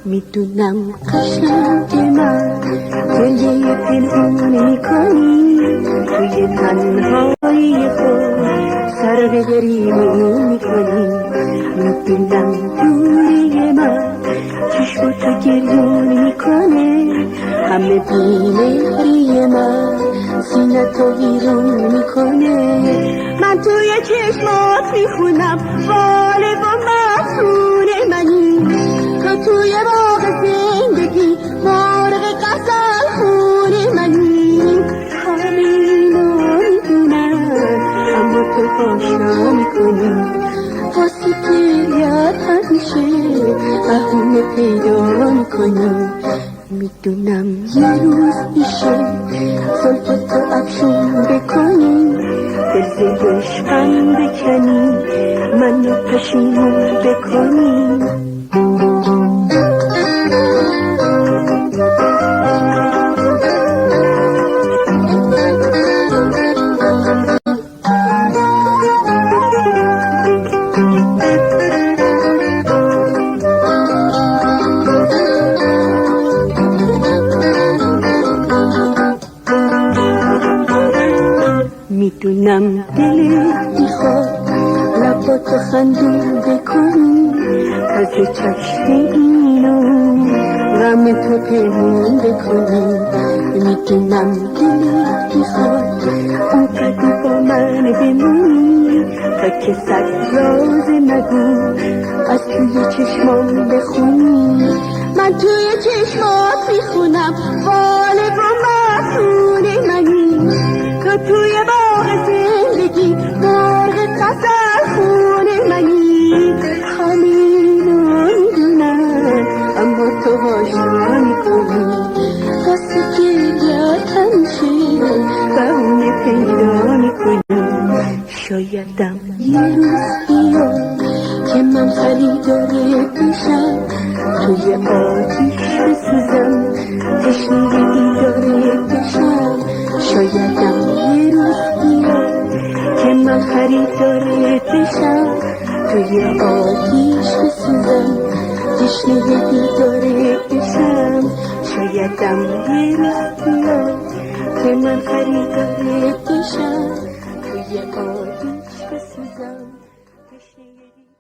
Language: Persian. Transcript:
میدونم قشنگ من گریه پنهون میکنی، توی تنهایی خود سر به گریه میکنی. میدونم دوری من چشم تو گریون میکنه، همه بیمهری من سینه تو ویرون میکنه. من توی چشمات میخونم واله و مسئول منی، تو توی باغ زندگی مرغ غزل خون منی. همه اینو میدونم اما تو خوشا میکنی، واسه گریت همیشه بهونه پیدا میکنی. میدونم یه روز میشه زلف تو افشون بکنی، دل عشقم بکنی، منو پشیمون بکنی. میدونم دلت میخواد لباتو خندون بکنی، تازه چشم اینو غم تو پنهون بکنی. میدونم دلت میخواد اونقدر با من بمونی، تا که صد راز نگو از توی چشمام بخونی. من توی چشمات میخونم واله و مسئول منی، تو توی باغ زندگی مرغ غزل خون منی. همینو میدونم اما تو هاشا میکنی، واسه گریت همیشه بهونه پیدا میکنی. شایدم یه روز بیاد که من خریدار بشم، توی آتیش بسوزم تشنه دیدار بشم. شایدم یه روز بیاد که من خریدار بشم، توی آتیش بسوزم تشنه دیدار بشم. شایدم یه روز بیاد که من خریدار بشم، توی آتیش بسوزم تشنه دیدار